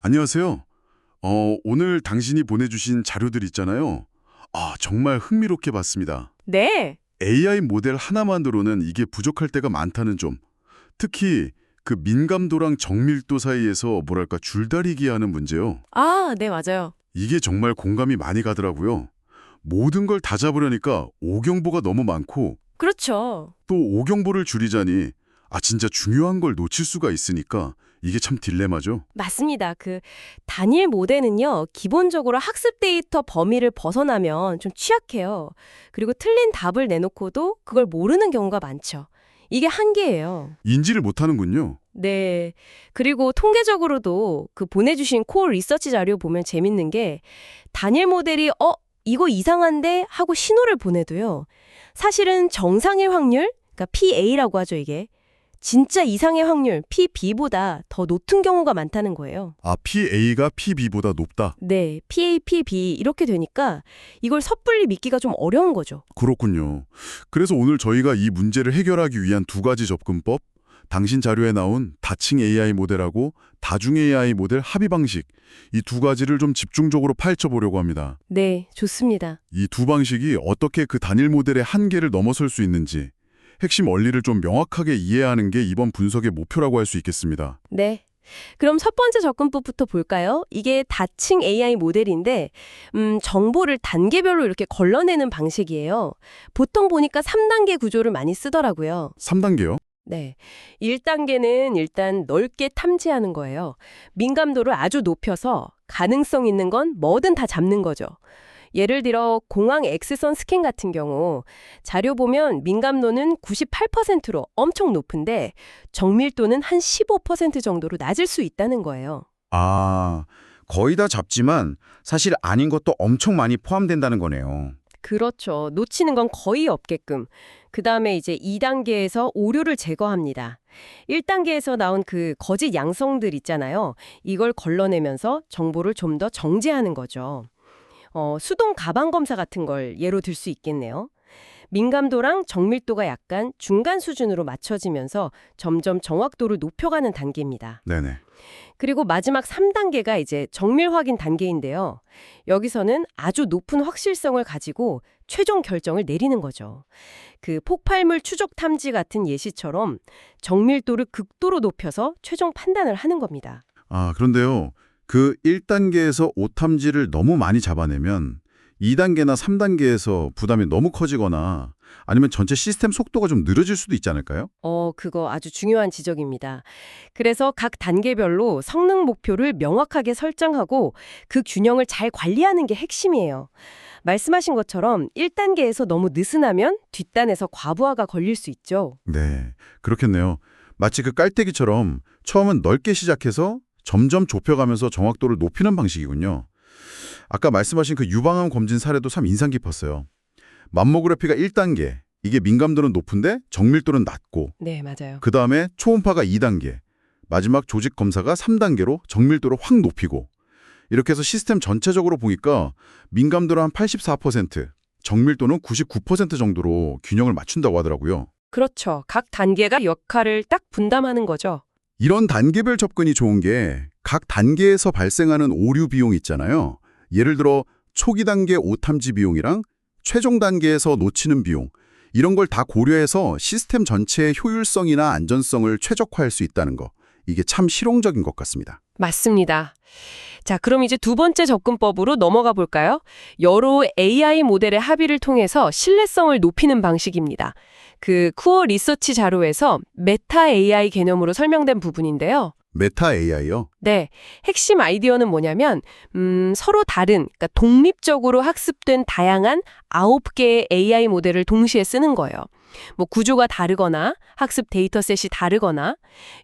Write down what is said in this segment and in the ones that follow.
안녕하세요. 오늘 당신이 보내주신 자료들 있잖아요. 정말 흥미롭게 봤습니다. 네. AI 모델 하나만으로는 이게 부족할 때가 많다는 점. 특히 그 민감도랑 정밀도 사이에서 뭐랄까 줄다리기 하는 문제요. 네, 맞아요. 이게 정말 공감이 많이 가더라고요. 모든 걸 다 잡으려니까 오경보가 너무 많고 그렇죠. 또 오경보를 줄이자니 진짜 중요한 걸 놓칠 수가 있으니까 이게 참 딜레마죠. 맞습니다. 단일 모델은요, 기본적으로 학습 데이터 범위를 벗어나면 좀 취약해요. 그리고 틀린 답을 내놓고도 그걸 모르는 경우가 많죠. 이게 한계예요. 인지를 못하는군요. 네. 그리고 통계적으로도 보내주신 코어 리서치 자료 보면 재밌는 게 단일 모델이 이거 이상한데 하고 신호를 보내도요. 사실은 정상의 확률, 그러니까 PA라고 하죠, 이게. 진짜 이상의 확률, PB보다 더 높은 경우가 많다는 거예요. PA가 PB보다 높다. 네, PA, PB 이렇게 되니까 이걸 섣불리 믿기가 좀 어려운 거죠. 그렇군요. 그래서 오늘 저희가 이 문제를 해결하기 위한 두 가지 접근법, 당신 자료에 나온 다층 AI 모델하고 다중 AI 모델 합의 방식, 이 두 가지를 좀 집중적으로 파헤쳐보려고 합니다. 네, 좋습니다. 이 두 방식이 어떻게 그 단일 모델의 한계를 넘어설 수 있는지, 핵심 원리를 좀 명확하게 이해하는 게 이번 분석의 목표라고 할 수 있겠습니다. 네. 그럼 첫 번째 접근법부터 볼까요? 이게 다층 AI 모델인데 정보를 단계별로 이렇게 걸러내는 방식이에요. 보통 보니까 3단계 구조를 많이 쓰더라고요. 3단계요? 네. 1단계는 일단 넓게 탐지하는 거예요. 민감도를 아주 높여서 가능성 있는 건 뭐든 다 잡는 거죠. 예를 들어 공항 X선 스캔 같은 경우 자료 보면 민감도는 98%로 엄청 높은데 정밀도는 한 15% 정도로 낮을 수 있다는 거예요. 거의 다 잡지만 사실 아닌 것도 엄청 많이 포함된다는 거네요. 그렇죠. 놓치는 건 거의 없게끔. 그다음에 이제 2단계에서 오류를 제거합니다. 1단계에서 나온 거짓 양성들 있잖아요. 이걸 걸러내면서 정보를 좀 더 정제하는 거죠. 수동 가방 검사 같은 걸 예로 들 수 있겠네요. 민감도랑 정밀도가 약간 중간 수준으로 맞춰지면서 점점 정확도를 높여가는 단계입니다. 네네. 그리고 마지막 3단계가 이제 정밀 확인 단계인데요. 여기서는 아주 높은 확실성을 가지고 최종 결정을 내리는 거죠. 폭발물 추적 탐지 같은 예시처럼 정밀도를 극도로 높여서 최종 판단을 하는 겁니다. 그런데요. 그 1단계에서 오탐지를 너무 많이 잡아내면 2단계나 3단계에서 부담이 너무 커지거나 아니면 전체 시스템 속도가 좀 느려질 수도 있지 않을까요? 그거 아주 중요한 지적입니다. 그래서 각 단계별로 성능 목표를 명확하게 설정하고 그 균형을 잘 관리하는 게 핵심이에요. 말씀하신 것처럼 1단계에서 너무 느슨하면 뒷단에서 과부하가 걸릴 수 있죠. 네, 그렇겠네요. 마치 그 깔때기처럼 처음은 넓게 시작해서 점점 좁혀가면서 정확도를 높이는 방식이군요. 아까 말씀하신 그 유방암 검진 사례도 참 인상 깊었어요. 맘모그래피가 1단계, 이게 민감도는 높은데 정밀도는 낮고 네, 맞아요. 그 다음에 초음파가 2단계, 마지막 조직 검사가 3단계로 정밀도를 확 높이고 이렇게 해서 시스템 전체적으로 보니까 민감도는 한 84%, 정밀도는 99% 정도로 균형을 맞춘다고 하더라고요. 그렇죠. 각 단계가 역할을 딱 분담하는 거죠. 이런 단계별 접근이 좋은 게 각 단계에서 발생하는 오류 비용 있잖아요. 예를 들어 초기 단계 오탐지 비용이랑 최종 단계에서 놓치는 비용, 이런 걸 다 고려해서 시스템 전체의 효율성이나 안전성을 최적화할 수 있다는 거, 이게 참 실용적인 것 같습니다. 맞습니다. 자, 그럼 이제 두 번째 접근법으로 넘어가 볼까요? 여러 AI 모델의 합의를 통해서 신뢰성을 높이는 방식입니다. 쿠어 리서치 자료에서 메타 AI 개념으로 설명된 부분인데요. 메타 AI요? 네, 핵심 아이디어는 뭐냐면 서로 다른, 그러니까 독립적으로 학습된 다양한 9개의 AI 모델을 동시에 쓰는 거예요. 구조가 다르거나 학습 데이터셋이 다르거나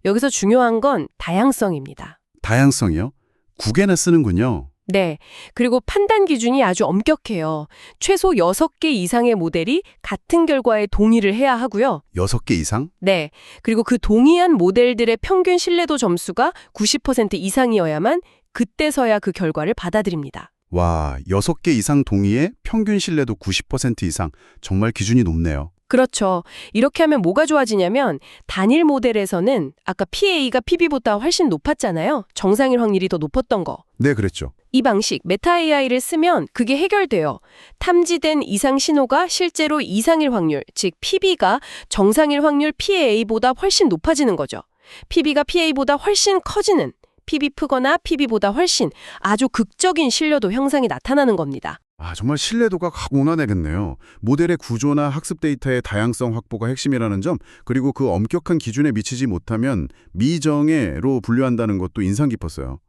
여기서 중요한 건 다양성입니다. 다양성이요? 9개나 쓰는군요. 네, 그리고 판단 기준이 아주 엄격해요. 최소 6개 이상의 모델이 같은 결과에 동의를 해야 하고요. 6개 이상? 네, 그리고 그 동의한 모델들의 평균 신뢰도 점수가 90% 이상이어야만 그때서야 그 결과를 받아들입니다. 와, 6개 이상 동의에 평균 신뢰도 90% 이상. 정말 기준이 높네요. 그렇죠. 이렇게 하면 뭐가 좋아지냐면 단일 모델에서는 아까 PA가 PB보다 훨씬 높았잖아요. 정상일 확률이 더 높았던 거. 네, 그랬죠. 이 방식, 메타 AI를 쓰면 그게 해결돼요. 탐지된 이상 신호가 실제로 이상일 확률, 즉 PB가 정상일 확률 PA보다 훨씬 높아지는 거죠. PB가 PA보다 훨씬 커지는, PB 크거나 PB보다 훨씬 아주 극적인 신뢰도 형상이 나타나는 겁니다. 정말 신뢰도가 확 원화되겠네요. 모델의 구조나 학습 데이터의 다양성 확보가 핵심이라는 점, 그리고 그 엄격한 기준에 미치지 못하면 미정예로 분류한다는 것도 인상 깊었어요.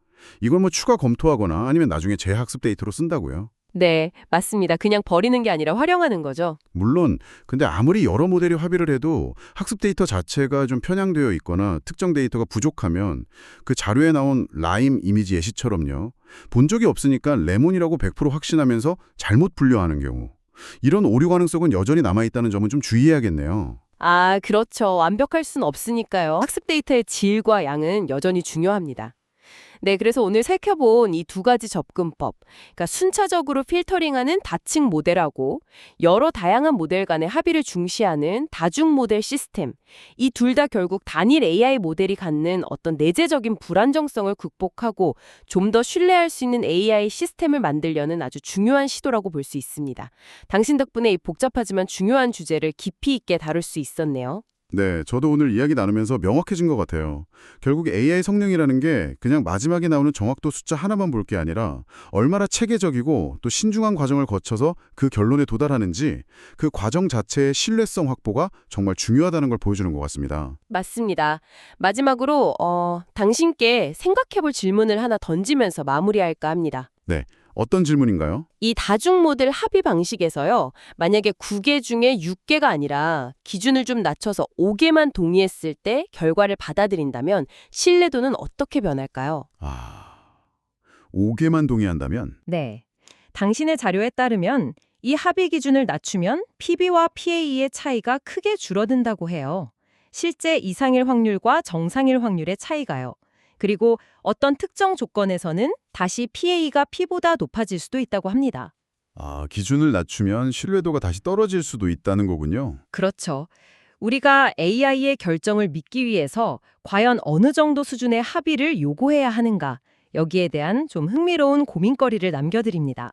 이걸 뭐 추가 검토하거나 아니면 나중에 재학습 데이터로 쓴다고요. 네, 맞습니다. 그냥 버리는 게 아니라 활용하는 거죠. 물론 근데 아무리 여러 모델이 합의를 해도 학습 데이터 자체가 좀 편향되어 있거나 특정 데이터가 부족하면 그 자료에 나온 라임 이미지 예시처럼요. 본 적이 없으니까 레몬이라고 100% 확신하면서 잘못 분류하는 경우. 이런 오류 가능성은 여전히 남아있다는 점은 좀 주의해야겠네요. 그렇죠. 완벽할 수는 없으니까요. 학습 데이터의 질과 양은 여전히 중요합니다. 네, 그래서 오늘 살펴본 이 두 가지 접근법, 그러니까 순차적으로 필터링하는 다층 모델하고 여러 다양한 모델 간의 합의를 중시하는 다중 모델 시스템, 이 둘 다 결국 단일 AI 모델이 갖는 어떤 내재적인 불안정성을 극복하고 좀 더 신뢰할 수 있는 AI 시스템을 만들려는 아주 중요한 시도라고 볼 수 있습니다. 당신 덕분에 이 복잡하지만 중요한 주제를 깊이 있게 다룰 수 있었네요. 네, 저도 오늘 이야기 나누면서 명확해진 것 같아요. 결국 AI 성능이라는 게 그냥 마지막에 나오는 정확도 숫자 하나만 볼 게 아니라 얼마나 체계적이고 또 신중한 과정을 거쳐서 그 결론에 도달하는지 그 과정 자체의 신뢰성 확보가 정말 중요하다는 걸 보여주는 것 같습니다. 맞습니다. 마지막으로 당신께 생각해볼 질문을 하나 던지면서 마무리할까 합니다. 네, 어떤 질문인가요? 이 다중 모델 합의 방식에서요. 만약에 9개 중에 6개가 아니라 기준을 좀 낮춰서 5개만 동의했을 때 결과를 받아들인다면 신뢰도는 어떻게 변할까요? 5개만 동의한다면? 네. 당신의 자료에 따르면 이 합의 기준을 낮추면 PB와 PA의 차이가 크게 줄어든다고 해요. 실제 이상일 확률과 정상일 확률의 차이가요. 그리고 어떤 특정 조건에서는 다시 PA가 P보다 높아질 수도 있다고 합니다. 기준을 낮추면 신뢰도가 다시 떨어질 수도 있다는 거군요. 그렇죠. 우리가 AI의 결정을 믿기 위해서 과연 어느 정도 수준의 합의를 요구해야 하는가, 여기에 대한 좀 흥미로운 고민거리를 남겨드립니다.